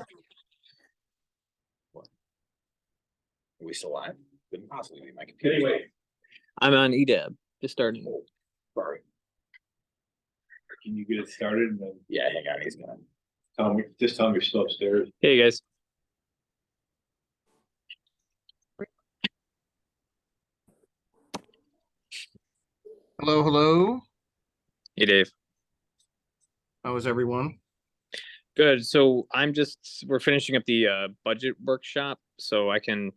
Are we still live? Couldn't possibly be my computer. Anyway, I'm on EDAB. Just starting. Oh, sorry. can you get it started and then Yeah, hang on. He's gonna. tell me, just tell me you're still upstairs? Hey guys. Hello, hello. Hey Dave. How is everyone? Good. So we're finishing up the budget workshop. So I'm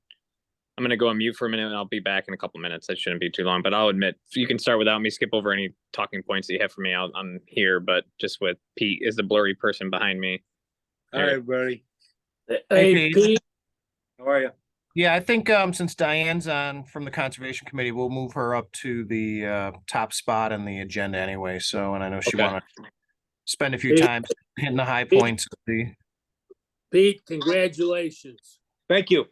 gonna go on mute for a minute and I'll be back in a couple minutes. That shouldn't be too long, but I'll admit you can start without me, skip over any talking points that you have for me. I'm here, but just with Pete is the blurry person behind me. All right, buddy. Hey, Pete. How are you? Yeah, I think since Diane's on from the Conservation Committee, we'll move her up to the top spot on the agenda anyway. So, and I know she Okay. want to spend a few Pete. times hitting the high points of the. Pete, congratulations. Thank you.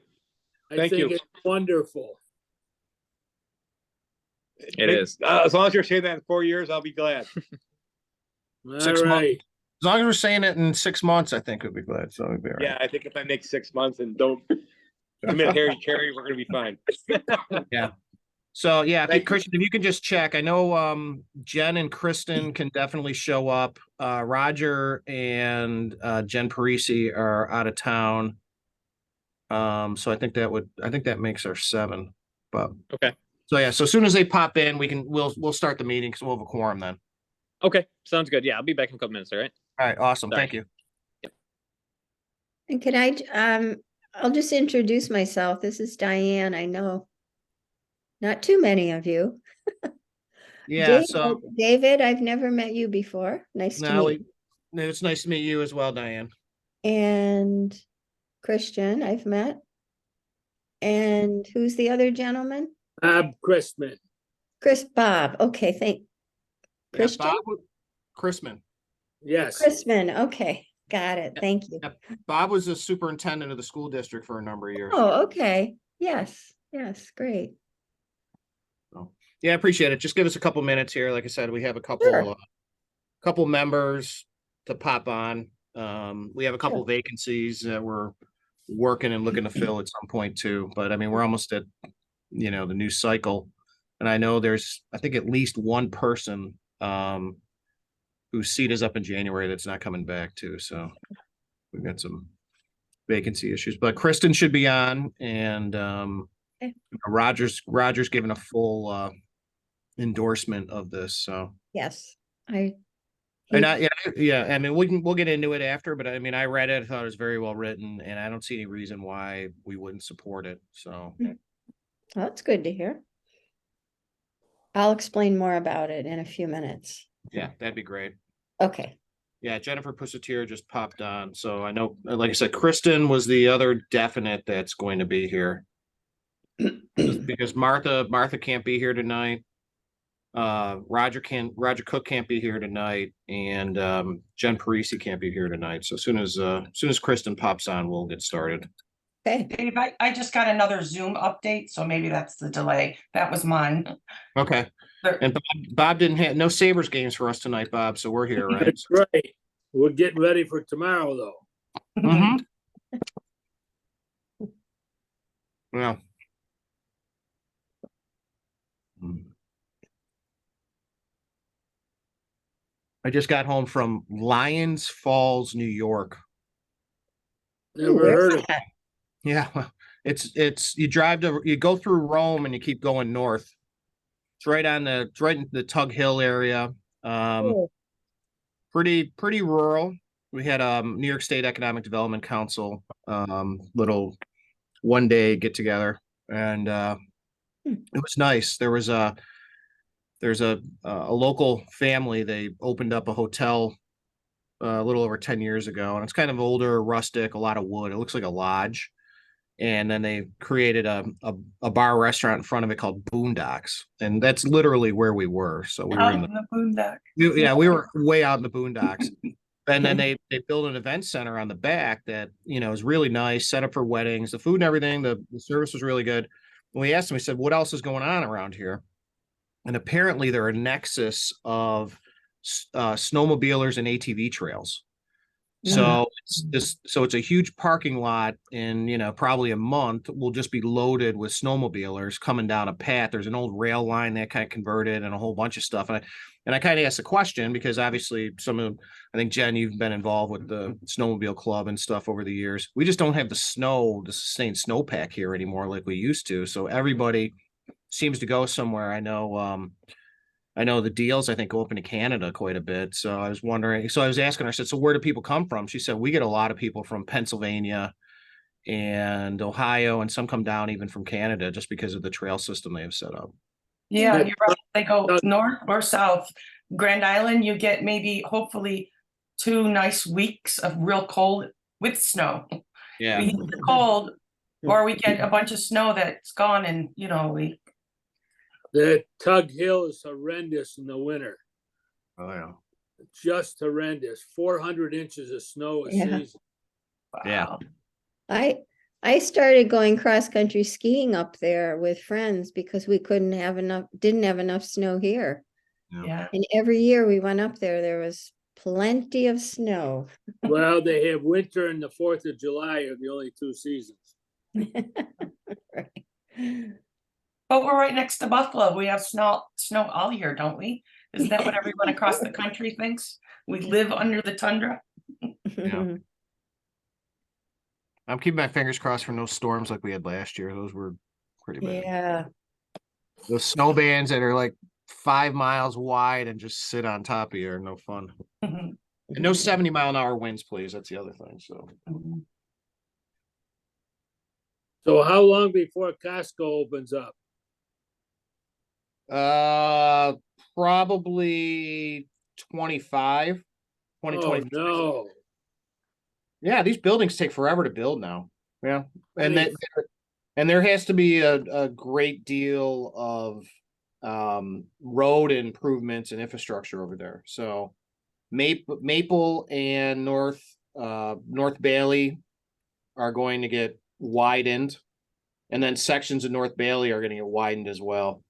I Thank think you. it's wonderful. It is. As long as you're saying that in 4 years, I'll be glad. All 6 months. right. As long as we're saying it in 6 months, I think we'll be glad. So we'll be all right. Yeah, I think if I make 6 months and don't commit Harry Carey, we're gonna be fine. So yeah, Thank you. Christian, if you can just check, I know Jen and Kristen can definitely show up. Roger and Jen Parisi are out of town. So I think that makes our 7. But Okay. so yeah, so as soon as they pop in, we'll start the meeting because we'll have a quorum then. Okay. Sounds good. Yeah, I'll be back in a couple minutes. All right. All right, awesome. Sorry. Thank you. And I'll just introduce myself. This is Diane. I know not too many of you. Yeah, so David, I've never met you before. Nice to now meet it's nice to meet you as well, Diane. you. And Christian, I've met. And who's the other gentleman? Bob Christman. Bob. Okay, Yeah, Christian? Chrisman. Yes. Chrisman. Okay, got it. Thank you. Yep. Bob was the superintendent of the school district for a number of years. Oh, okay. Yes, great. Yeah, I appreciate it. Just give us a couple minutes here. Like I said, we have a Sure. couple members to pop on. We have a couple vacancies that we're working and looking to fill at some point too. But I mean, we're almost at, the new cycle. And I know there's, I think at least one person whose seat is up in January that's not coming back too. So we've got some vacancy issues, but Kristen should be on, and Okay. Roger's given a full endorsement of this. So Yes, and yeah, I mean, we'll get into it after, but I mean, I read it, I thought it was very well written, and I don't see any reason why we wouldn't support it. So well, that's good to hear. I'll explain more about it in a few minutes. yeah, that'd be great. Okay. Yeah, Jennifer Pusatier just popped on. So I know, like I said, Kristen was the other definite that's going to be here. Because Martha can't be here tonight. Roger Cook can't be here tonight, and Jen Parisi can't be here tonight. So as soon as Kristen pops on, we'll get started. Okay. Dave, I just got another Zoom update, so maybe that's the delay. That was mine. Okay. And Bob didn't have no Sabres games for us tonight, Bob. So we're here, right? That's right. We're getting ready for tomorrow, though. Mhm. Yeah. I just got home from Lions Falls, New York. Never Where's heard of it. that? Yeah, it's you go through Rome and you keep going north. It's right in the Tug Hill area. Oh, Pretty rural. We had New York State Economic Development Council little one day get together, and it was nice. There's a local family. They opened up a hotel a little over 10 years ago, and it's kind of older, rustic, a lot of wood. It looks like a lodge. And then they created a bar restaurant in front of it called Boondocks, and that's literally where we were. So we were Out in the boondock. we were way out in the boondocks. And then they built an event center on the back that is really nice, set up for weddings. The food and everything, the service was really good. When we asked them, we said, "What else is going on around here?" And apparently, they're a nexus of snowmobilers and ATV trails. So it's just, so it's a huge parking lot and, probably a month will just be loaded with snowmobilers coming down a path. There's an old rail line that kind of converted and a whole bunch of stuff. And I kind of asked the question because obviously I think Jen, you've been involved with the snowmobile club and stuff over the years. We just don't have the sustained snowpack here anymore like we used to. So everybody seems to go somewhere. I know the deals, I think, go up into Canada quite a bit. So I was wondering, so I was asking her, I said, so where do people come from? She said, we get a lot of people from Pennsylvania and Ohio, and some come down even from Canada just because of the trail system they have set up. Yeah, you're right. They go north or south. Grand Island, you get maybe hopefully 2 nice weeks of real cold with snow. Yeah. We hit the cold, or we get a bunch of snow that's gone and, we. The Tug Hill is horrendous in the winter, Oh, yeah. just horrendous. 400 inches of snow a Yeah. season. Yeah. Wow. I started going cross-country skiing up there with friends because we didn't have enough snow here. Yeah. And every year we went up there was plenty of snow. Well, they have winter and the 4th of July are the only 2 seasons. Right. But we're right next to Buffalo. We have snow all year, don't we? Isn't that what everyone across the country thinks? We live under the tundra. Yeah. I'm keeping my fingers crossed for no storms like we had last year. Those were pretty bad. Yeah. Those snow bands that are like 5 miles wide and just sit on top of you are no fun. And no 70-mile-an-hour winds, please. That's the other thing. So So how long before Costco opens up? probably 2025. Oh, no. Yeah, these buildings take forever to build now. Yeah. And Nice. there has to be a great deal of road improvements and infrastructure over there. So Maple and North Bailey are going to get widened, and then sections of North Bailey are going to get widened as well.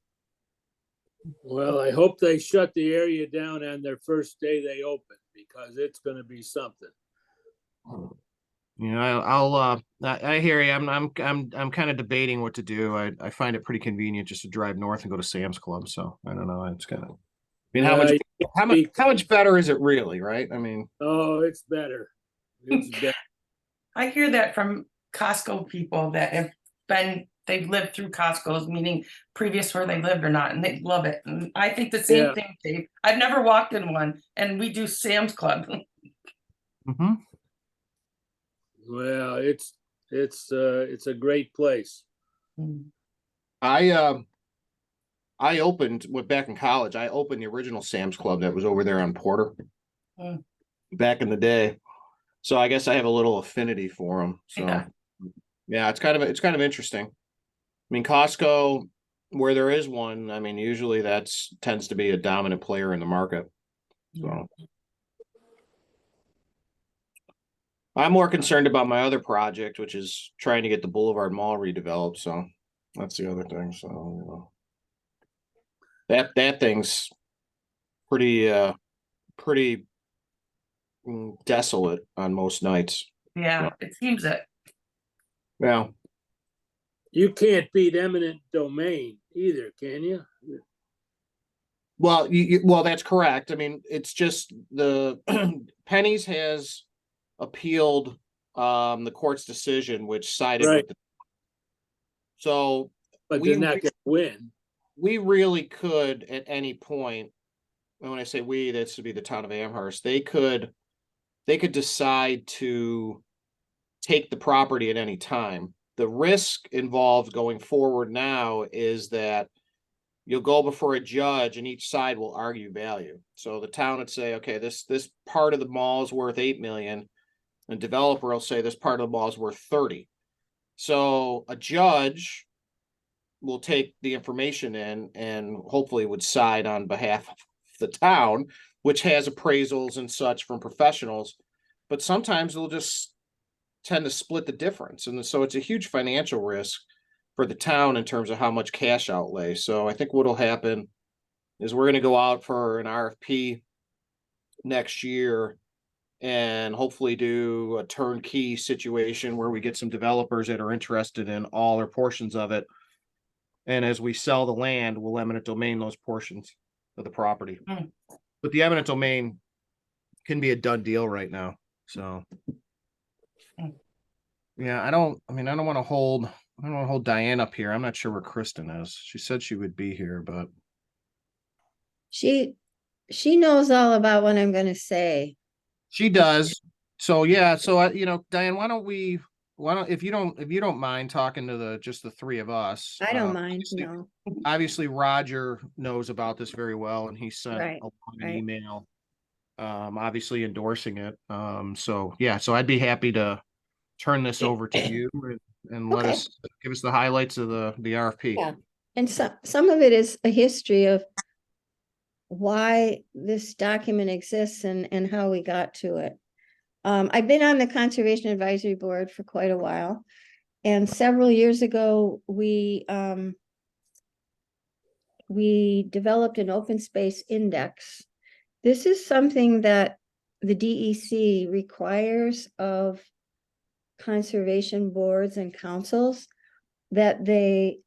Well, I hope they shut the area down on their first day they open, because it's gonna be something. I hear you. I'm kind of debating what to do. I find it pretty convenient just to drive north and go to Sam's Club. So I don't know. It's kind of, how much better is it really, right? I mean, Oh, it's better. It's better. I hear that from Costco people that they've lived through Costco's, meaning previous where they lived or not, and they love it. And I think the same Yeah. thing, Dave. I've never walked in one, and we do Sam's Club. mhm. Well, it's a great place. I opened back in college. I opened the original Sam's Club that was over there on Porter Mm. back in the day. So I guess I have a little affinity for them. So yeah, it's kind of interesting. I mean, Costco, where there is one, I mean, usually tends to be a dominant player in the market. So I'm more concerned about my other project, which is trying to get the Boulevard Mall redeveloped. So that's the other thing. So that thing's pretty desolate on most nights. Yeah, it seems it. Yeah. You can't beat eminent domain either, can you? Well, well, that's correct. I mean, it's just the Penny's has appealed the court's decision, which sided Right. with so But we they're not gonna win. we really could at any point, and when I say we, that's to be the town of Amherst, they could decide to take the property at any time. The risk involved going forward now is that you'll go before a judge and each side will argue value. So the town would say, okay, this part of the mall is worth 8 million, and developer will say this part of the mall is worth 30. So a judge will take the information in and hopefully would side on behalf of the town, which has appraisals and such from professionals, but sometimes they'll just tend to split the difference. And so it's a huge financial risk for the town in terms of how much cash outlay. So I think what'll happen is we're going to go out for an RFP next year and hopefully do a turnkey situation where we get some developers that are interested in all or portions of it. And as we sell the land, we'll eminent domain those portions of the property. Mm. But the eminent domain can be a done deal right now, so. Mm. Yeah, I don't want to hold Diane up here. I'm not sure where Kristen is. She said she would be here, but She knows all about what I'm gonna say. she does. So yeah, so Diane, why don't if you don't mind talking to just the three of us. I don't mind, obviously- no. Obviously, Roger knows about this very well, and he sent Right, an right. email, obviously endorsing it. So yeah, so I'd be happy to turn this over to you and let Okay. us give us the highlights of the RFP. Yeah. And some of it is a history of why this document exists and how we got to it. I've been on the Conservation Advisory Board for quite a while. And several years ago, we developed an open space index. This is something that the DEC requires of conservation boards and councils, that they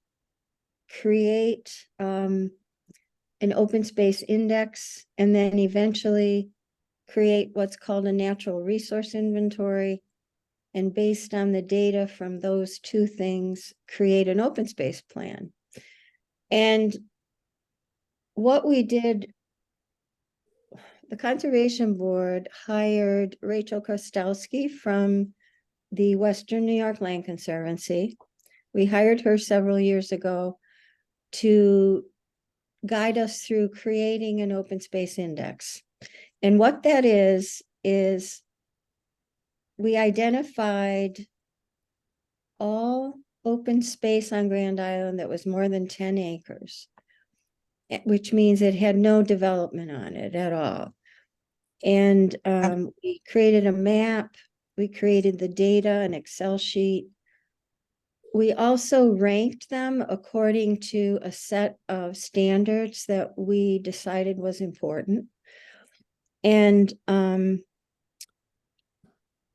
create an open space index and then eventually create what's called a natural resource inventory. And based on the data from those two things, create an open space plan. And what we did, the Conservation Board hired Rachel Kostowski from the Western New York Land Conservancy. We hired her several years ago to guide us through creating an open space index. And what that is we identified all open space on Grand Island that was more than 10 acres, which means it had no development on it at all. And we created a map, we created the data, an Excel sheet. We also ranked them according to a set of standards that we decided was important. And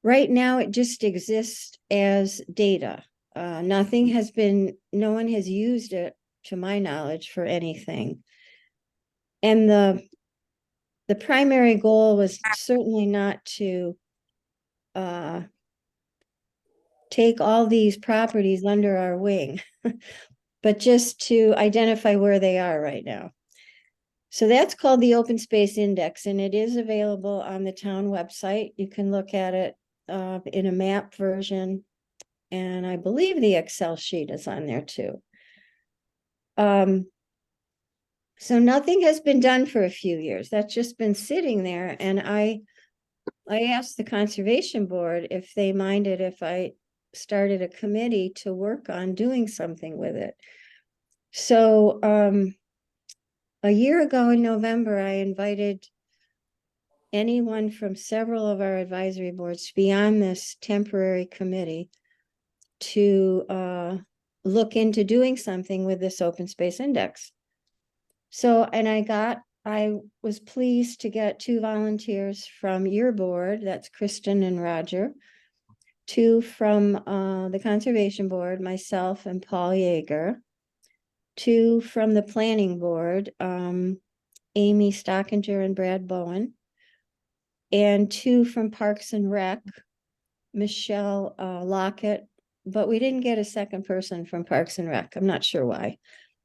right now it just exists as data. No one has used it, to my knowledge, for anything. And the primary goal was certainly not to take all these properties under our wing, but just to identify where they are right now. So that's called the Open Space Index, and it is available on the town website. You can look at it in a map version, and I believe the Excel sheet is on there too. So nothing has been done for a few years. That's just been sitting there, and I asked the Conservation Board if they minded if I started a committee to work on doing something with it. So a year ago in November, I invited anyone from several of our advisory boards to be on this temporary committee to look into doing something with this open space index. So, and I was pleased to get 2 volunteers from your board, that's Kristen and Roger, 2 from the Conservation Board, myself and Paul Yeager, 2 from the Planning Board, Amy Stockinger and Brad Bowen, and 2 from Parks and Rec, Michelle Lockett, but we didn't get a second person from Parks and Rec. I'm not sure why.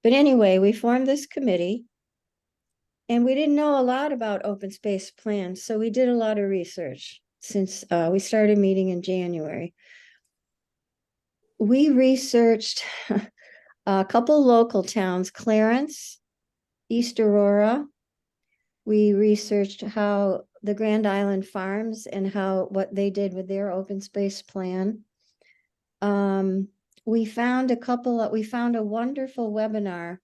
But anyway, we formed this committee, and we didn't know a lot about open space plans, so we did a lot of research since we started meeting in January. We researched a couple local towns, Clarence, East Aurora. We researched how the Grand Island Farms and what they did with their open space plan. We found a wonderful webinar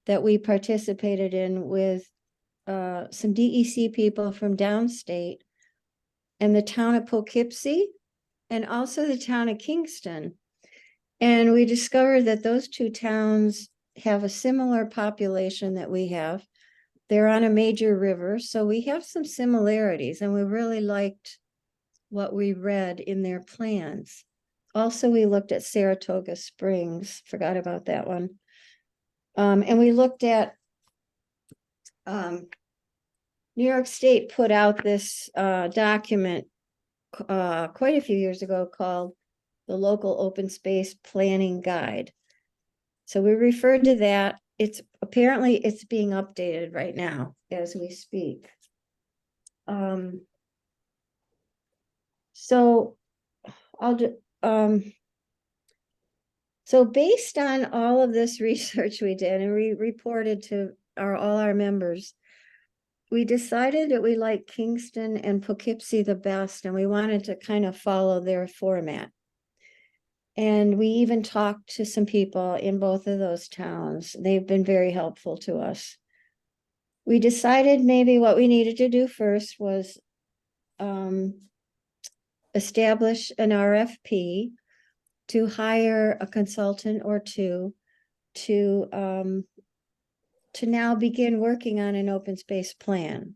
that we participated in with some DEC people from downstate and the town of Poughkeepsie and also the town of Kingston. And we discovered that those 2 towns have a similar population that we have. They're on a major river, so we have some similarities, and we really liked what we read in their plans. Also, we looked at Saratoga Springs, forgot about that one. And we looked at New York State put out this document quite a few years ago called the Local Open Space Planning Guide. So we referred to that. It's apparently it's being updated right now as we speak. So I'll do, so based on all of this research we did and we reported to all our members, we decided that we like Kingston and Poughkeepsie the best, and we wanted to kind of follow their format. And we even talked to some people in both of those towns. They've been very helpful to us. We decided maybe what we needed to do first was establish an RFP to hire a consultant or two to now begin working on an open space plan.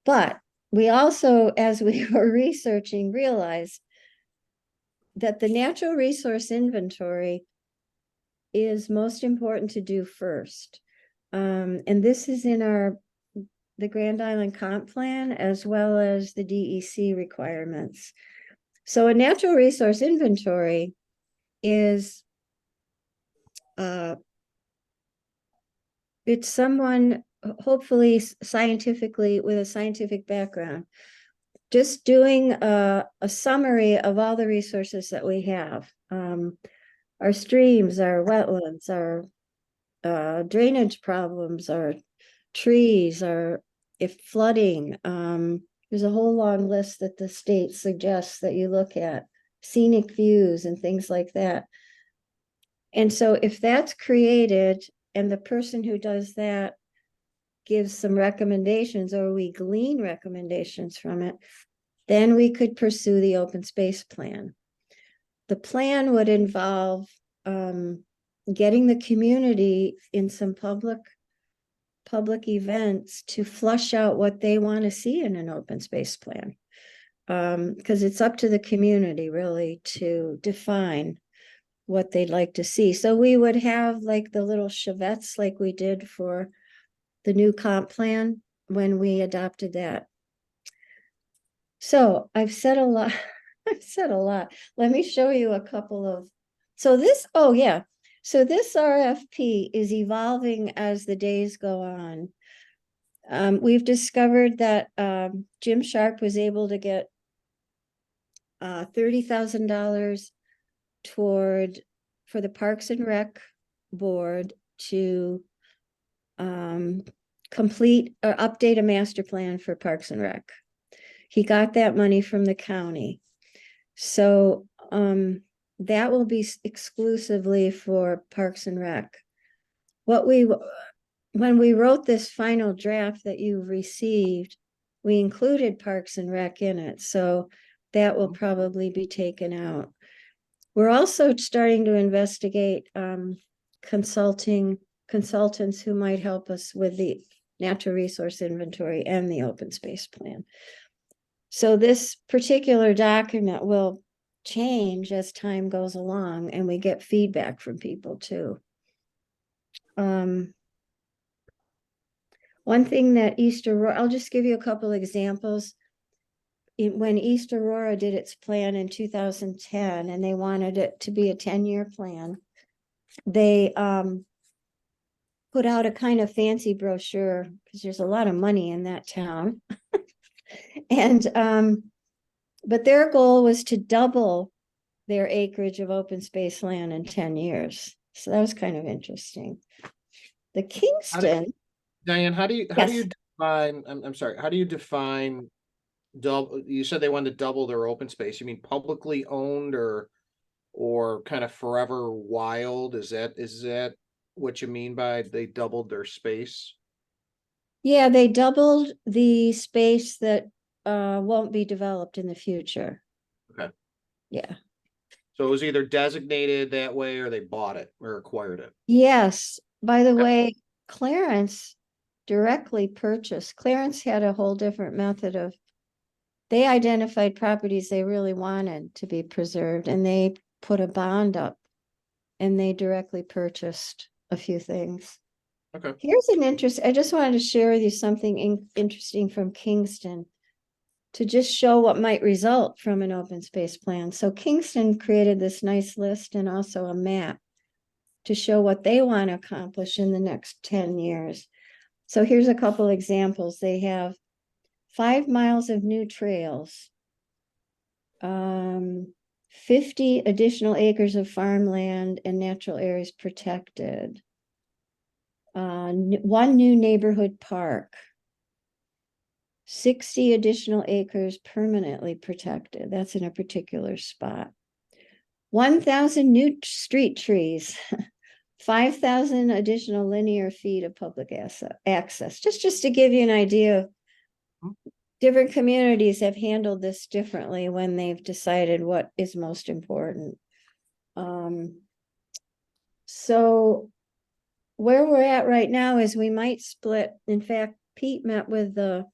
But we also, as we were researching, realized that the natural resource inventory is most important to do first. And this is in the Grand Island Comp Plan as well as the DEC requirements. So a natural resource inventory is it's someone hopefully scientifically with a scientific background, just doing a summary of all the resources that we have. Our streams, our wetlands, our drainage problems, our trees, if flooding, there's a whole long list that the state suggests that you look at, scenic views and things like that. And so if that's created and the person who does that gives some recommendations or we glean recommendations from it, then we could pursue the open space plan. The plan would involve getting the community in some public events to flush out what they want to see in an open space plan. Because it's up to the community really to define what they'd like to see. So we would have like the little chevettes like we did for the new comp plan when we adopted that. So I've said a lot. I've said a lot. Let me show you a couple of, so this, oh yeah. So this RFP is evolving as the days go on. We've discovered that Jim Sharp was able to get $30,000 for the Parks and Rec board to complete or update a master plan for Parks and Rec. He got that money from the county. So that will be exclusively for Parks and Rec. When we wrote this final draft that you received, we included Parks and Rec in it. So that will probably be taken out. We're also starting to investigate consultants who might help us with the natural resource inventory and the open space plan. So this particular document will change as time goes along and we get feedback from people too. One thing that East Aurora, I'll just give you a couple examples. When East Aurora did its plan in 2010 and they wanted it to be a 10-year plan, they put out a kind of fancy brochure because there's a lot of money in that town. And but their goal was to double their acreage of open space land in 10 years. So that was kind of interesting. The Kingston. Diane, how do you Yes. define, I'm sorry, how do you define double? You said they wanted to double their open space. You mean publicly owned or kind of forever wild? Is that what you mean by they doubled their space? Yeah, they doubled the space that won't be developed in the future. Okay. Yeah. So it was either designated that way or they bought it or acquired it. Yes. By the Okay. way, Clarence directly purchased. Clarence had a whole different method of they identified properties they really wanted to be preserved, and they put a bond up. And they directly purchased a few things. Okay. Here's an interest, I just wanted to share with you something interesting from Kingston to just show what might result from an open space plan. So Kingston created this nice list and also a map to show what they want to accomplish in the next 10 years. So here's a couple examples. They have 5 miles of new trails, 50 additional acres of farmland and natural areas protected. 1 new neighborhood park. 60 additional acres permanently protected. That's in a particular spot. 1,000 new street trees. 5,000 additional linear feet of public access. Just to give you an idea of different communities have handled this differently when they've decided what is most important. So where we're at right now is we might split. In fact, Pete met with the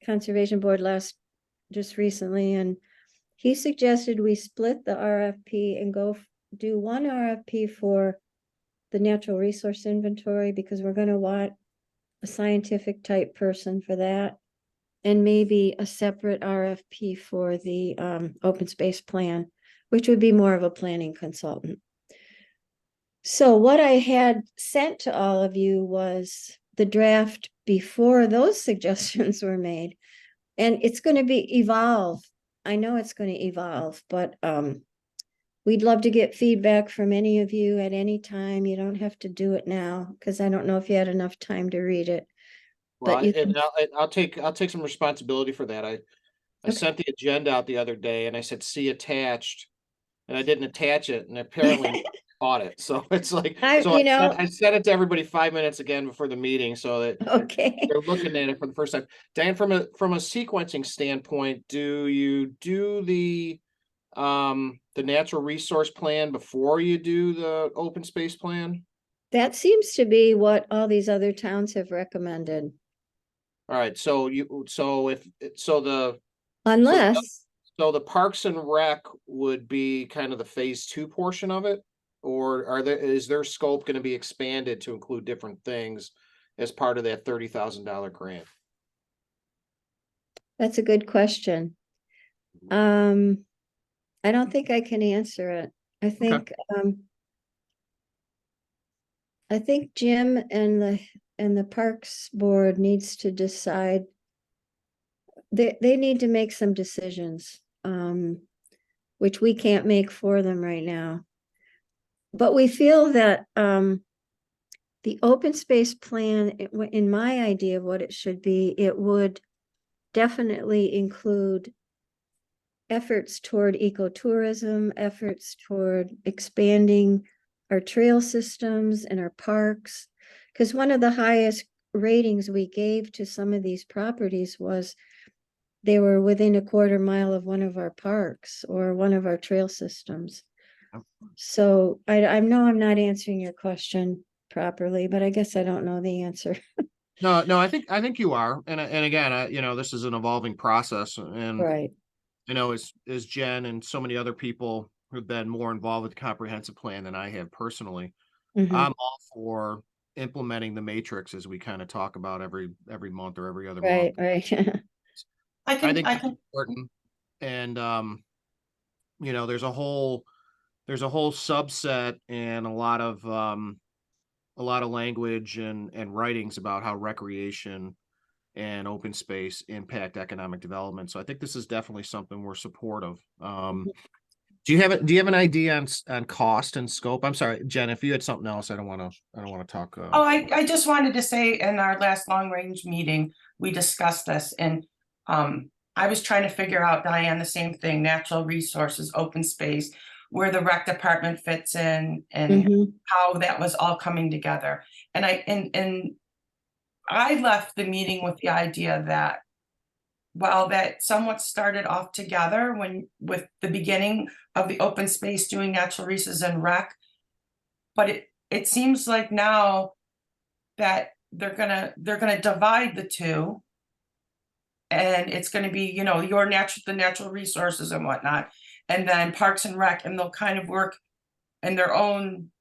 Conservation Board just recently, and he suggested we split the RFP and do one RFP for the natural resource inventory, because we're going to want a scientific type person for that. And maybe a separate RFP for the open space plan, which would be more of a planning consultant. So what I had sent to all of you was the draft before those suggestions were made. And it's going to evolve. I know it's going to evolve, but we'd love to get feedback from any of you at any time. You don't have to do it now, because I don't know if you had enough time to read it. Well, But you and can- I'll take some responsibility for that. I Okay. sent the agenda out the other day and I said, see attached, and I didn't attach it, and apparently caught it. So it's like, I sent it to everybody 5 minutes again before the meeting so that Okay. they're looking at it for the first time. Dan, from a sequencing standpoint, do you do the natural resource plan before you do the open space plan? That seems to be what all these other towns have recommended. All right, so Unless, the Parks and Rec would be kind of the phase 2 portion of it? Or is their scope going to be expanded to include different things as part of that $30,000 grant? that's a good question. I don't think I can answer it. I think Jim and the Parks Board needs to decide. They need to make some decisions, which we can't make for them right now. But we feel that the open space plan, in my idea of what it should be, it would definitely include efforts toward ecotourism, efforts toward expanding our trail systems and our parks. Because one of the highest ratings we gave to some of these properties was they were within a 1/4 mile of one of our parks or one of our trail systems. So I know I'm not answering your question properly, but I guess I don't know the answer. No, I think you are. And again, this is an evolving process, and Right. as Jen and so many other people who've been more involved with the comprehensive plan than I have personally, Mhm. I'm all for implementing the matrix as we kind of talk about every month or every other Right, month. right. I I can, think I it's can, important. And there's a whole subset and a lot of language and writings about how recreation and open space impact economic development. So I think this is definitely something we're supportive. Do you have an idea on cost and scope? I'm sorry, Jen, if you had something else, I don't want to talk. oh, I just wanted to say in our last long range meeting, we discussed this, and I was trying to figure out, Diane, the same thing, natural resources, open space, where the rec department fits in and Mhm. how that was all coming together. And I left the meeting with the idea that while that somewhat started off together with the beginning of the open space doing natural resources and rec, but it seems like now that they're gonna divide the two. and it's gonna be, you know, the natural resources and whatnot. And then Parks and Rec, and they'll kind of work in their own,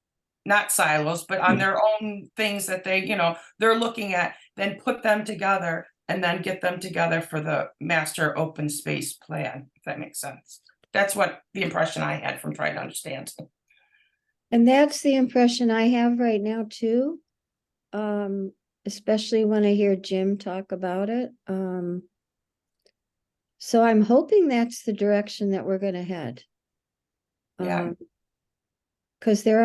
not silos, but on their own things that they, you know, they're looking at, then put them together and then get them together for the master open space plan, if that makes sense. That's what the impression I had from trying to understand. And that's the impression I have right now too. Especially when I hear Jim talk about it. So I'm hoping that's the direction that we're gonna head. Yeah. Cause there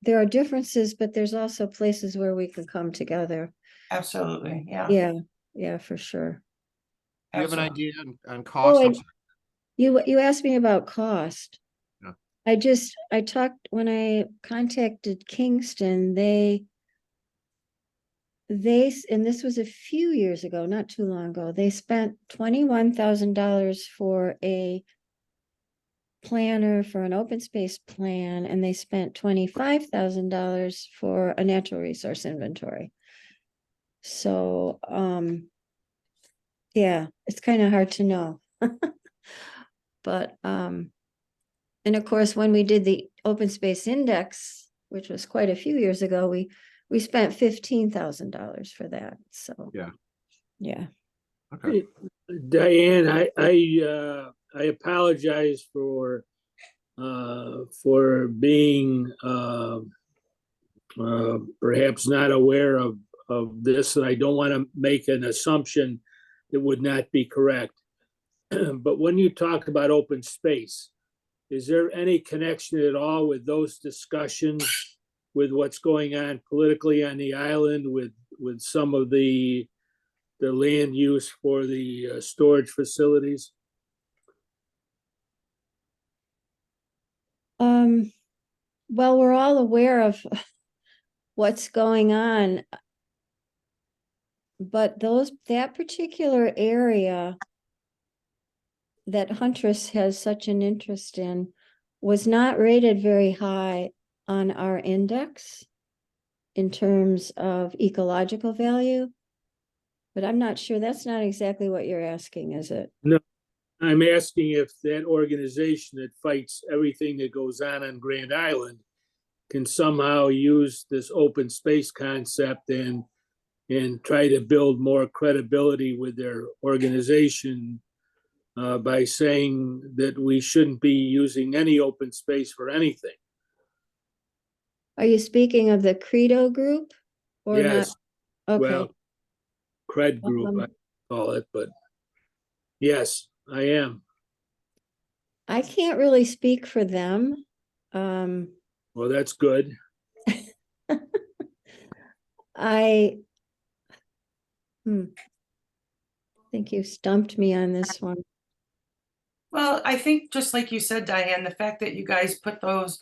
are differences, but there's also places where we can come together. Absolutely, yeah. Yeah, for sure. Do you have an absolutely. idea on cost? I'm I- sorry. You asked me about cost. Yeah. I talked, when I contacted Kingston, and this was a few years ago, not too long ago, they spent $21,000 for a planner for an open space plan, and they spent $25,000 for a natural resource inventory. So, yeah, it's kind of hard to know. But, and of course, when we did the open space index, which was quite a few years ago, we spent $15,000 for that, so. Yeah. Yeah, Okay. Diane, I apologize for being perhaps not aware of this, and I don't want to make an assumption that would not be correct. But when you talk about open space, is there any connection at all with those discussions with what's going on politically on the island with some of the land use for the storage facilities? well, we're all aware of what's going on. But that particular area that Huntress has such an interest in was not rated very high on our index in terms of ecological value. But I'm not sure, that's not exactly what you're asking, is it? I'm asking if that organization that fights everything that goes on Grand Island can somehow use this open space concept and try to build more credibility with their organization by saying that we shouldn't be using any open space for anything. Are you speaking of the Credo group? Or not? Yes, Okay, well, cred group, I call it, but yes, I am. I can't really speak for them. Well, that's good. I think you stumped me on this one. Well, I think just like you said, Diane, the fact that you guys put those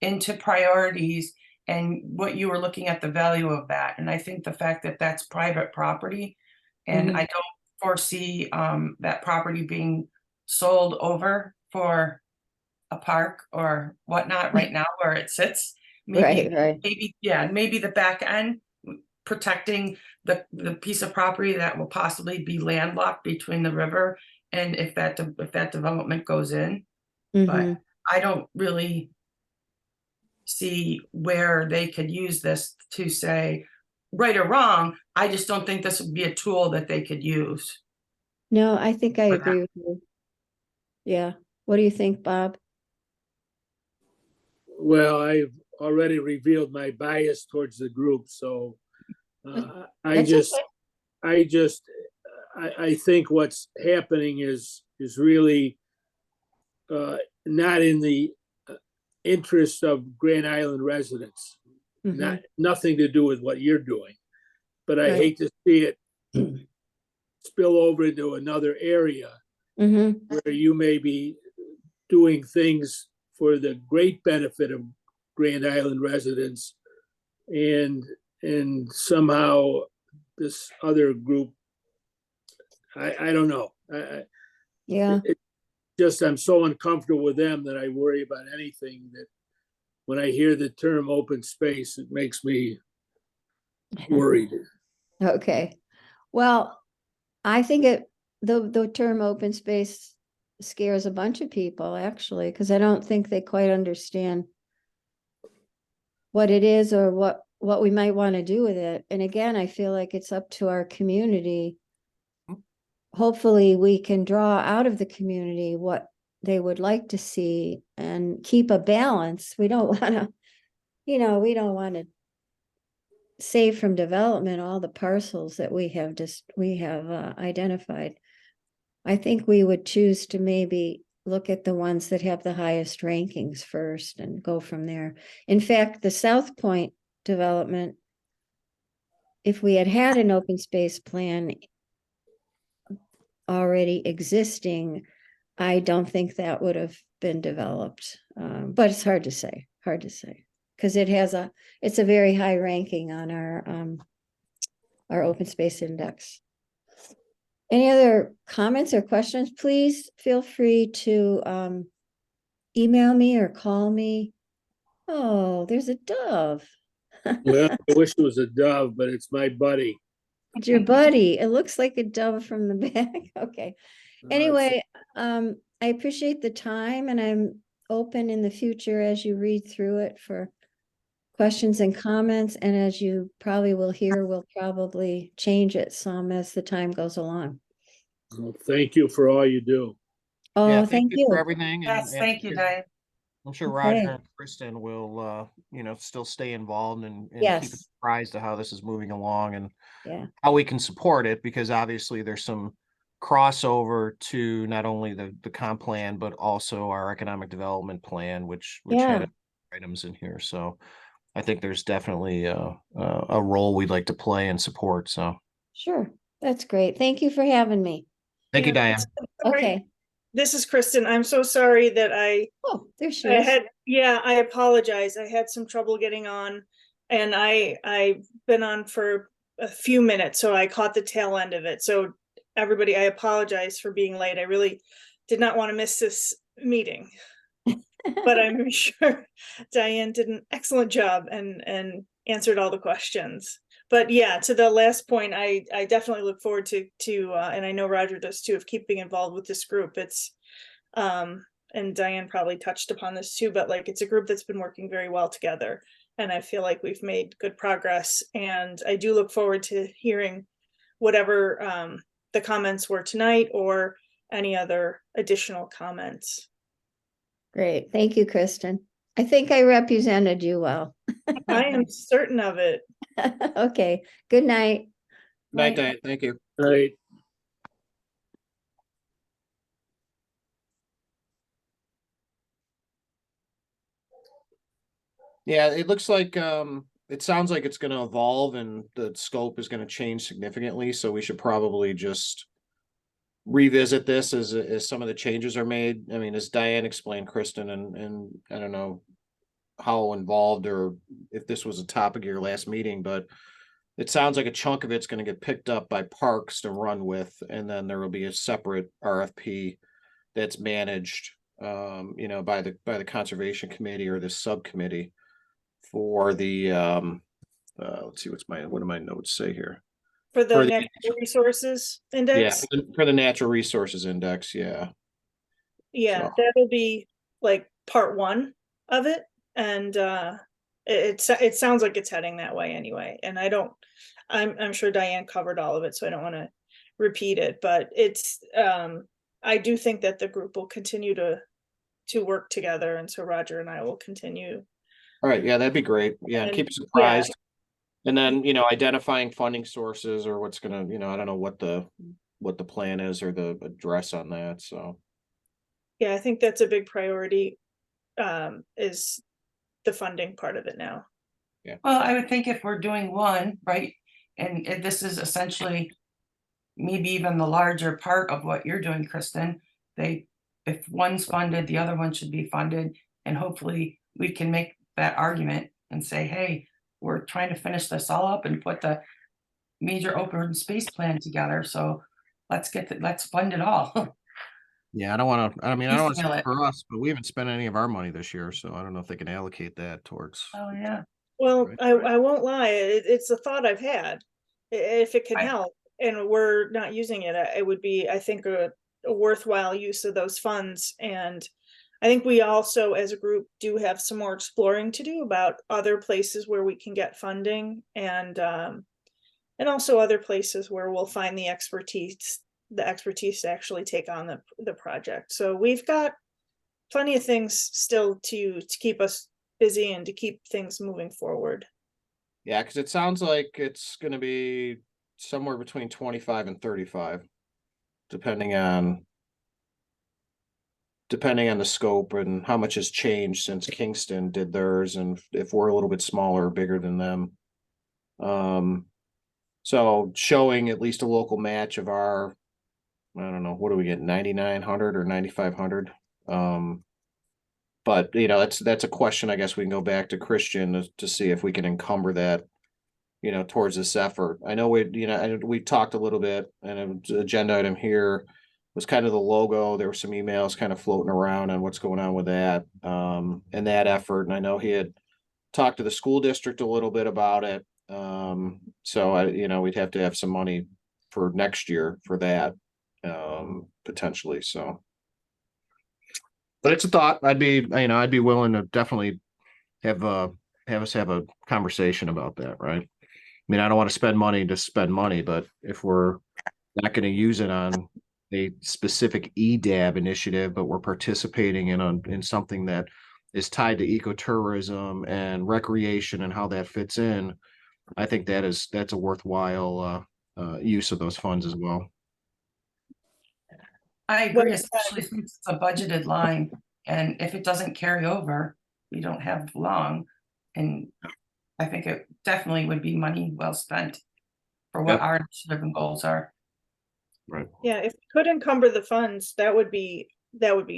into priorities and what you were looking at the value of that. And I think the fact that that's private property, and I don't foresee that property being sold over for a park or whatnot right now where it sits. Right. Maybe the back end protecting the piece of property that will possibly be landlocked between the river and if that development goes in. But I don't really see where they could use this to say right or wrong. I just don't think this would be a tool that they could use. No, I think I For agree with you. Yeah. What do you think, Bob? Well, I've already revealed my bias towards the group, so I That's okay. think what's happening is really not in the interest of Grand Island residents. Nothing to do with what you're doing, but I Right. hate to see it spill over into another area where you may be doing things for the great benefit of Grand Island residents, and somehow this other group, I don't know. Yeah. Just I'm so uncomfortable with them that I worry about anything that when I hear the term open space, it makes me worried. Okay. Well, I think the term open space scares a bunch of people, actually, because I don't think they quite understand what it is or what we might want to do with it. And again, I feel like it's up to our community. Hopefully, we can draw out of the community what they would like to see and keep a balance. We don't want to, we don't want to save from development all the parcels that we have identified. I think we would choose to maybe look at the ones that have the highest rankings first and go from there. In fact, the South Point development, if we had had an open space plan already existing, I don't think that would have been developed. But it's hard to say, because it's a very high ranking on our open space index. Any other comments or questions? Please feel free to email me or call me. Oh, there's a dove. Well, I wish it was a dove, but it's my buddy. It's your buddy. It looks like a dove from the back. Okay. Anyway, I appreciate the time, and I'm open in the future as you read through it for questions and comments. And as you probably will hear, we'll probably change it some as the time goes along. Well, thank you for all you do. Yeah, Oh, thank you. for everything. Yes, thank you, Diane. I'm sure Okay. Roger and Kristen will, still stay involved and keep Yes. us apprised of how this is moving along and Yeah, how we can support it, because obviously there's some crossover to not only the comp plan, but also our economic development plan, which Yeah. had items in here. So I think there's definitely a role we'd like to play and support. So sure. That's great. Thank you for having me. thank you, Yeah, Diane. Okay. This is Kristen. I'm so sorry that Oh, there she I is. had, yeah, I apologize. I had some trouble getting on, and I've been on for a few minutes, so I caught the tail end of it. So everybody, I apologize for being late. I really did not want to miss this meeting, but I'm sure Diane did an excellent job and answered all the questions. But yeah, to the last point, I definitely look forward to and I know Roger does too, of keeping involved with this group. It's and Diane probably touched upon this too, but like, it's a group that's been working very well together, and I feel like we've made good progress, and I do look forward to hearing whatever the comments were tonight or any other additional comments. Great. Thank you, Kristen. I think I represented you well. I am certain of it. Okay. Good night. Night, Diane. Thank you. All right. Yeah, it looks like it sounds like it's going to evolve and the scope is going to change significantly. So we should probably just revisit this as some of the changes are made. I mean, as Diane explained, Kristen, and I don't know how involved or if this was a topic of your last meeting, but it sounds like a chunk of it's going to get picked up by Parks to run with, and then there will be a separate RFP that's managed, by the Conservation Committee or the subcommittee for the let's see, what do my notes say here? For the For the- natural resources Yeah, index, for the Natural Resources Index, yeah. yeah, So- that'll be like part one of it, and it sounds like it's heading that way anyway. And I'm sure Diane covered all of it, so I don't want to repeat it, but it's I do think that the group will continue to work together, and so Roger and I will continue. All right, yeah, that'd be great. Yeah, and And- keep us apprised. And then, identifying funding sources or what's gonna, I don't know what the plan is or the address on that, so. Yeah, I think that's a big priority, is the funding part of it now. Well, I would think if we're doing one, right, and if this is essentially maybe even the larger part of what you're doing, Kristen, if one's funded, the other one should be funded, and hopefully we can make that argument and say, hey, we're trying to finish this all up and put the major open space plan together, so let's fund it all. Yeah, I don't want to Piecemeal speak it. for us, but we haven't spent any of our money this year, so I don't know if they can allocate that towards. Oh, yeah. Well, Right. I won't lie, it's a thought I've had, if it can Right. help. and we're not using it, it would be, I think, a worthwhile use of those funds. And I think we also, as a group, do have some more exploring to do about other places where we can get funding, and also other places where we'll find the expertise to actually take on the project. So we've got plenty of things still to keep us busy and to keep things moving forward. Yeah, because it sounds like it's gonna be somewhere between 25 and 35, depending on the scope and how much has changed since Kingston did theirs, and if we're a little bit smaller or bigger than them. So showing at least a local match of our, I don't know, what do we get, 9,900 or 9,500? But you know, that's a question I guess we can go back to Christian to see if we can encumber that, you know, towards this effort. I know we talked a little bit, and an agenda item here was kind of the logo. There were some emails kind of floating around on what's going on with that, and that effort. And I know he had talked to the school district a little bit about it. So we'd have to have some money for next year for that, potentially. So, but it's a thought. I'd be willing to definitely have us have a conversation about that, right? I mean, I don't want to spend money to spend money, but if we're not going to use it on a specific EDAB initiative, but we're participating in something that is tied to ecotourism and recreation and how that fits in, I think that's a worthwhile use of those funds as well. I agree, especially since it's a budgeted line, and if it doesn't carry over, we don't have long. And I think it definitely would be money well spent for what our initiative and goals are. Right. Yeah, if we could encumber the funds, that would be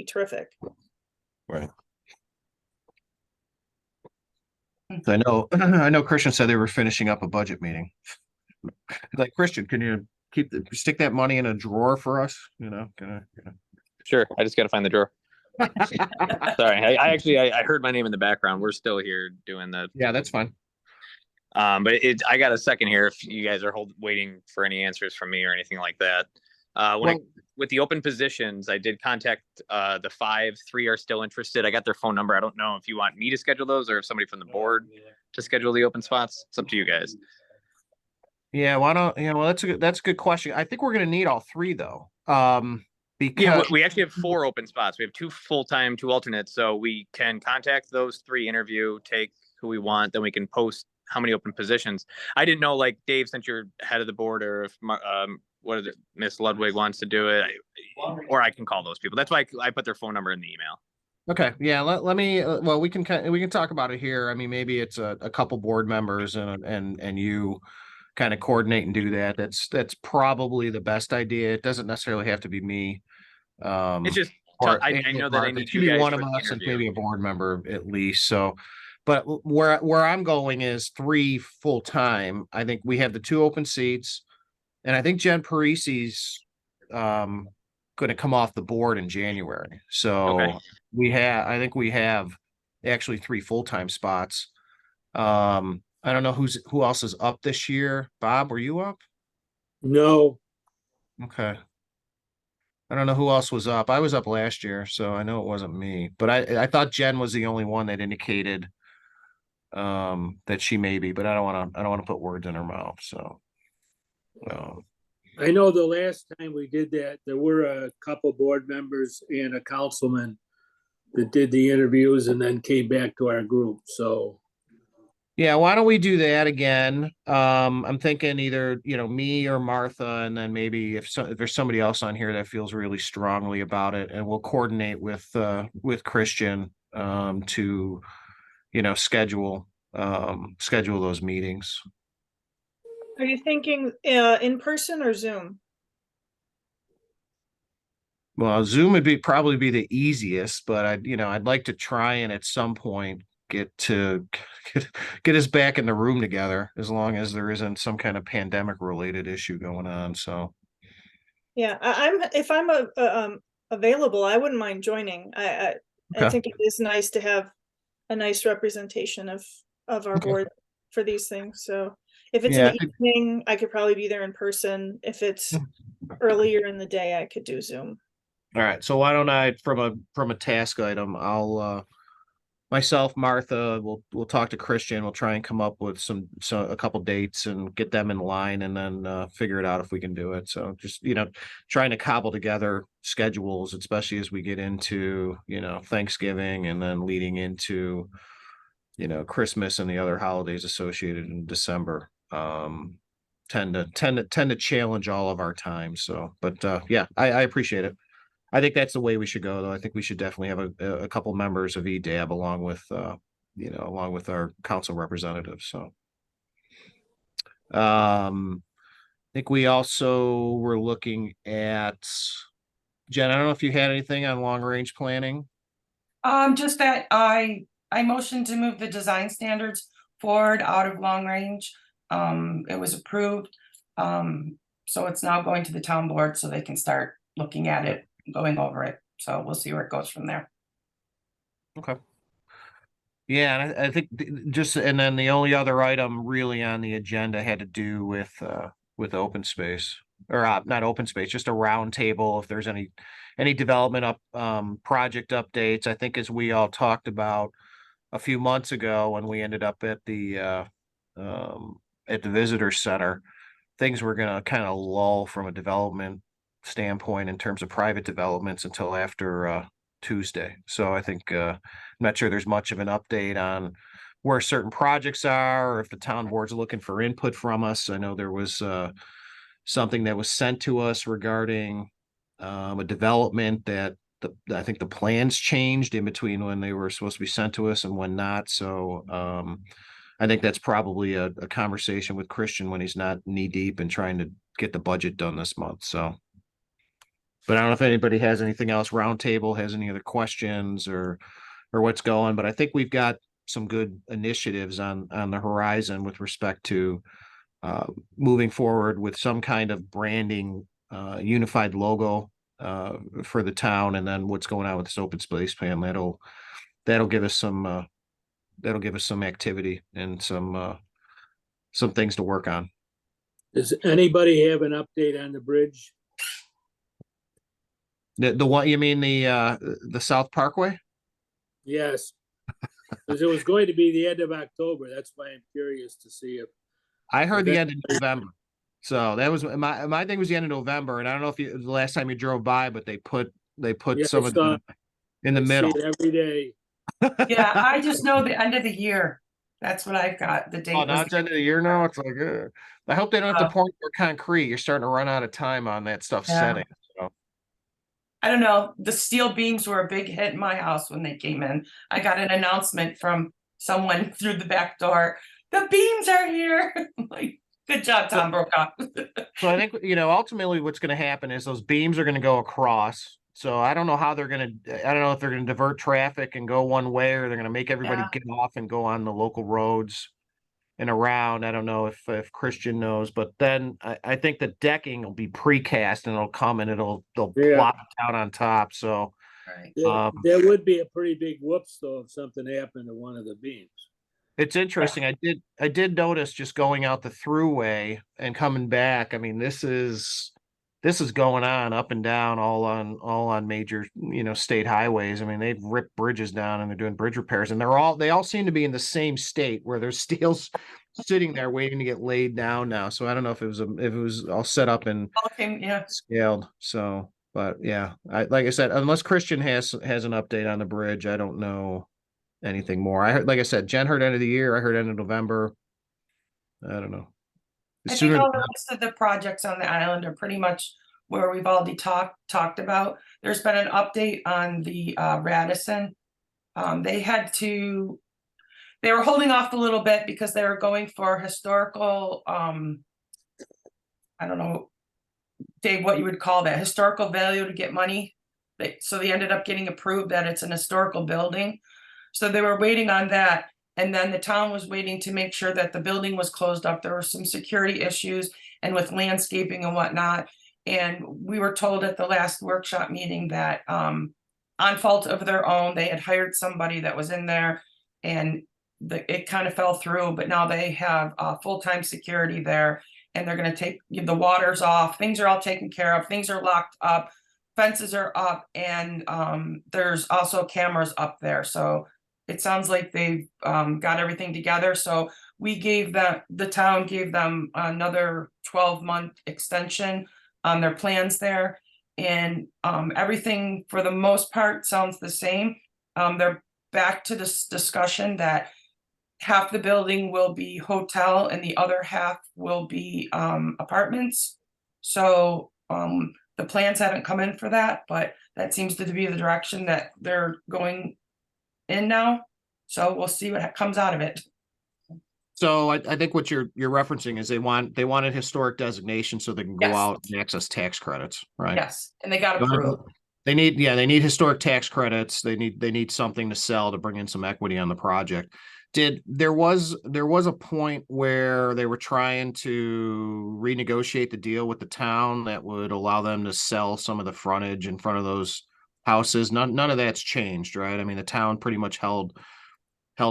terrific. Right. I know Christian said they were finishing up a budget meeting. Like, Christian, can you stick that money in a drawer for us? You know, Sure, I just gotta find the drawer. Sorry, I heard my name in the background. We're still here doing the. Yeah, that's fine. But I got a second here if you guys are waiting for any answers from me or anything like that. With the open positions, I did contact the 5, 3 are still interested. I got their phone number. I don't know if you want me to schedule those or if somebody from the board to schedule the open spots. It's up to you guys. Yeah, why don't well, that's a good question. I think we're gonna need all 3 though. Because we actually have 4 open spots. We have 2 full-time, 2 alternates, so we can contact those 3, interview, take who we want, then we can post how many open positions. I didn't know, like, Dave, since you're head of the board, or if Miss Ludwig wants to do it, or I can call those people. That's why I put their phone number in the email. Okay, yeah. Let me. Well, we can talk about it here. I mean, maybe it's a couple board members and you kind of coordinate and do that. That's probably the best idea. It doesn't necessarily have to be me. It's just I know that I need to be one of us and maybe a board member at least. So, but where I'm going is 3 full time. I think we have the 2 open seats, and I think Jen Parisi's going to come off the board in January. So okay. I think we have actually 3 full-time spots. I don't know who else is up this year. Bob, were you up? No. Okay. I don't know who else was up. I was up last year, so I know it wasn't me. But I thought Jen was the only one that indicated that she may be, but I don't want to put words in her mouth. So I know the last time we did that, there were a couple board members and a councilman that did the interviews and then came back to our group. So yeah, why don't we do that again? I'm thinking either, me or Martha, and then maybe if there's somebody else on here that feels really strongly about it, and we'll coordinate with Christian to, schedule those meetings. Are you thinking in person or Zoom? Well, Zoom would probably be the easiest, but I'd like to try and at some point get us back in the room together, as long as there isn't some kind of pandemic related issue going on. So yeah, if I'm available, I wouldn't mind joining. I think it is nice to have a nice representation of our board for these things. So If it's Yeah, in the evening, I could probably be there in person. If it's earlier in the day, I could do Zoom. All right, so why don't I, from a task item, I'll myself, Martha, we'll talk to Christian. We'll try and come up with a couple dates and get them in line, and then figure it out if we can do it. So just trying to cobble together schedules, especially as we get into Thanksgiving and then leading into Christmas and the other holidays associated in December. Tend to challenge all of our time. So, but yeah, I appreciate it. I think that's the way we should go, though. I think we should definitely have a couple members of EDAB along with along with our council representatives. So I think we also were looking at Jen, I don't know if you had anything on long range planning. Just that I motioned to move the design standards forward out of long range. It was approved. So it's now going to the town board so they can start looking at it, going over it. So we'll see where it goes from there. Okay. Yeah, and I think and then the only other item really on the agenda had to do with open space, or not open space, just a round table. If there's any development project updates. I think as we all talked about a few months ago when we ended up at the visitor center, things were gonna kind of lull from a development standpoint in terms of private developments until after Tuesday. So I think I'm not sure there's much of an update on where certain projects are, or if the town board's looking for input from us. I know there was something that was sent to us regarding a development that I think the plans changed in between when they were supposed to be sent to us and when not. So I think that's probably a conversation with Christian when he's not knee deep in trying to get the budget done this month. So, but I don't know if anybody has anything else. Roundtable has any other questions or what's going, but I think we've got some good initiatives on the horizon with respect to moving forward with some kind of branding, unified logo for the town, and then what's going on with this open space plan. That'll give us some activity and some things to work on. Does anybody have an update on the bridge? The one, you mean the South Parkway? Yes. Because it was going to be the end of October. That's why I'm curious to see if. I heard the end of November. So that was my thing was the end of November, and I don't know if the last time you drove by, but they put Yeah, some of them in the I see middle. it every day. Yeah, I just know the end of the year. That's what I've got. The date. Oh, now was- it's end of the year now. It's like, I hope they don't have to Uh, pour more concrete. You're starting to run out of time on that stuff Yeah. setting. So I don't know. The steel beams were a big hit in my house when they came in. I got an announcement from someone through the back door. The beams are here. I'm like, good job, Tom Brokaw. So I think, ultimately what's going to happen is those beams are going to go across. So I don't know how I don't know if they're going to divert traffic and go one way, or they're going to make everybody Yeah. get off and go on the local roads and around. I don't know if Christian knows, but then I think the decking will be precast and it'll come and they'll Yeah. plop it down on top. So Right. There would be a pretty big whoops though if something happened to one of the beams. it's interesting. I did notice just going out the throughway and coming back. I mean, this is going on up and down all on major, state highways. I mean, they've ripped bridges down and they're doing bridge repairs, and they all seem to be in the same state where there's steel's sitting there waiting to get laid down now. So I don't know if it was all set up and Okay, yeah. scaled. So, but yeah, like I said, unless Christian has an update on the bridge, I don't know anything more. I heard, like I said, Jen heard end of the year. I heard end of November. I don't know. I Sooner think all the rest of the projects on the island are pretty much where we've already talked about. There's been an update on the Radisson. They were holding off a little bit because they were going for historical, I don't know, Dave, what you would call that, historical value to get money. So they ended up getting approved that it's an historical building. So they were waiting on that. And then the town was waiting to make sure that the building was closed up. There were some security issues and with landscaping and whatnot. And we were told at the last workshop meeting that on fault of their own, they had hired somebody that was in there and it kind of fell through, but now they have full-time security there. And they're gonna take, the water's off, things are all taken care of, things are locked up, fences are up, and there's also cameras up there. So it sounds like they've got everything together. So we gave the town gave them another 12-month extension on their plans there. And everything for the most part sounds the same. They're back to this discussion that half the building will be hotel and the other half will be apartments. So the plans haven't come in for that, but that seems to be the direction that they're going in now. So we'll see what comes out of it. So I think what you're referencing is they wanted historic designation so they can go Yes. out and access tax credits, right? Yes, and they got They approved. need historic tax credits. They need something to sell to bring in some equity on the project. There was a point where they were trying to renegotiate the deal with the town that would allow them to sell some of the frontage in front of those houses. None of that's changed, right? I mean, the town pretty much held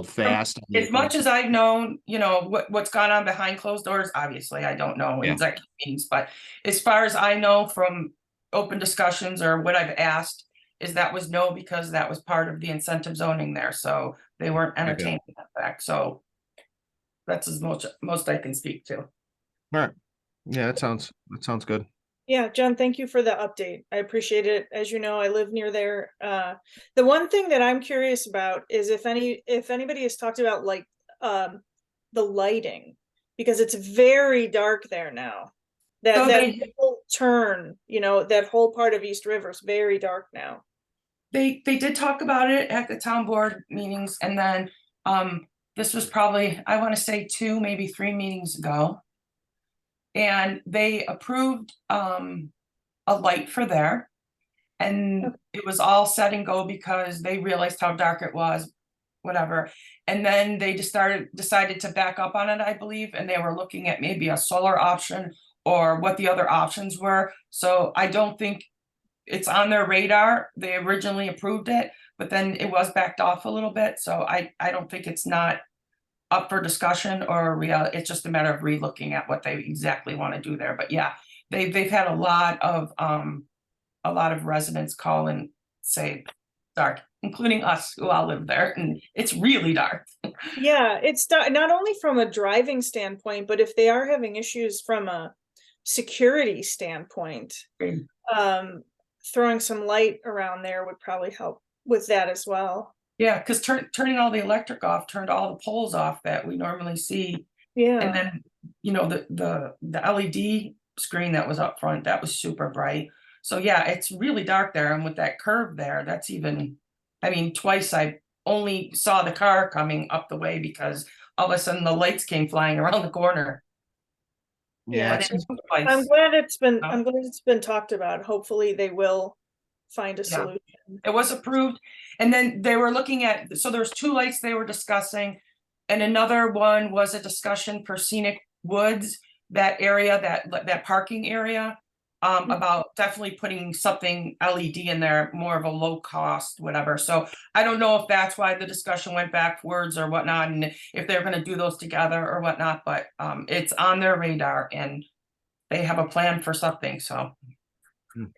fast. As much as I've known, what's gone on behind closed doors, obviously, I don't know Yeah. executive meetings, but as far as I know from open discussions or what I've asked, is that was no, because that was part of the incentive zoning there, so they weren't entertaining that fact, so that's as most I can speak to. All right. Yeah, that sounds good. Yeah, John, thank you for the update. I appreciate it. As you know, I live near there. The one thing that I'm curious about is if anybody has talked about like the lighting, because it's very dark there now. So That whole turn, that whole part of East River is very dark now. They did talk about it at the town board meetings, and then this was probably, I want to say 2, maybe 3 meetings ago. And they approved a light for there. And it was all set and go because they realized how dark it was, whatever. And then they just decided to back up on it, I believe, and they were looking at maybe a solar option or what the other options were. So I don't think it's on their radar. They originally approved it, but then it was backed off a little bit. So I don't think it's not up for discussion or reality. It's just a matter of re-looking at what they exactly want to do there. But yeah, they've had a lot of residents call and say dark, including us who all live there, and it's really dark. Yeah, it's not only from a driving standpoint, but if they are having issues from a security standpoint, throwing some light around there would probably help with that as well. Yeah, because turning all the electric off turned all the poles off that we normally see. Yeah. And then, the LED screen that was up front, that was super bright. So yeah, it's really dark there. And with that curve there, that's even, twice I only saw the car coming up the way because all of a sudden the lights came flying around the corner. Yeah, But it's- I'm glad it's been talked about. Hopefully they will find a solution. It was approved, and then they were looking at, so there's 2 lights they were discussing. And another one was a discussion for Scenic Woods, that area, that parking area. About definitely putting something LED in there, more of a low cost, whatever. So I don't know if that's why the discussion went backwards or whatnot, and if they're gonna do those together or whatnot, but it's on their radar and they have a plan for something, so.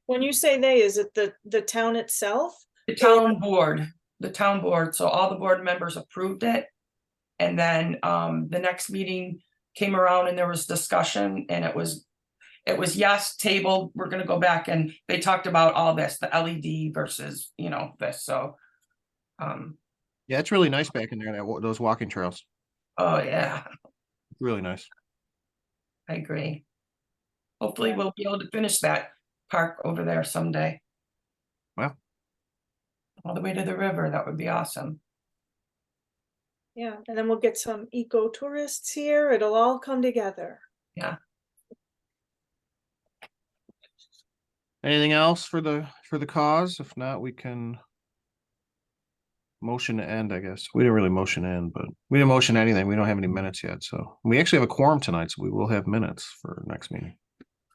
When you say they, is it the town itself? The town board, so all the board members approved it. And then the next meeting came around and there was discussion, and it was yes, tabled, we're gonna go back, and they talked about all this, the LED versus, this, so. yeah, it's really nice back in there, those walking trails. Oh, yeah, Really nice. I agree. Hopefully we'll be able to finish that park over there someday. Well. All the way to the river, that would be awesome. Yeah, and then we'll get some eco tourists here. It'll all come together. Yeah. Anything else for the cause? If not, we can motion to end, I guess. We didn't really motion to end, but we didn't motion anything. We don't have any minutes yet, so we actually have a quorum tonight, so we will have minutes for next meeting.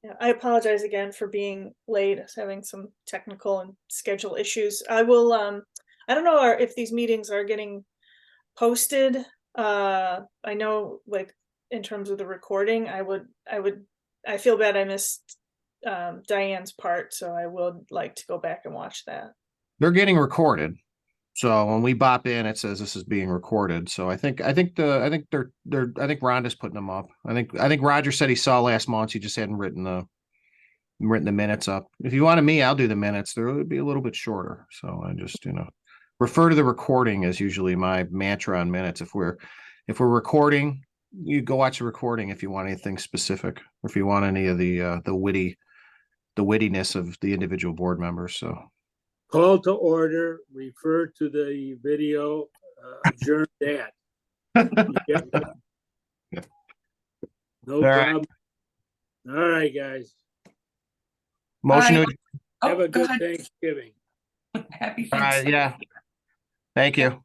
Yeah, I apologize again for being late. I was having some technical and schedule issues. I will, I don't know if these meetings are getting posted I know, like, in terms of the recording, I feel bad I missed Diane's part, so I would like to go back and watch that. They're getting recorded. So when we bop in, it says this is being recorded. So I think Rhonda's putting them up. I think Roger said he saw last month. He just hadn't written the minutes up. If you wanted me, I'll do the minutes. There would be a little bit shorter. So I just, refer to the recording as usually my mantra on minutes. If we're recording, you go watch the recording if you want anything specific, or if you want any of the wittiness of the individual board members. So Call to order, refer to the video, adjourn that. No All right. problem. All right, guys. motion All to, Oh, Have a go good ahead. Thanksgiving. Happy all right, Thanksgiving. yeah. Thank you.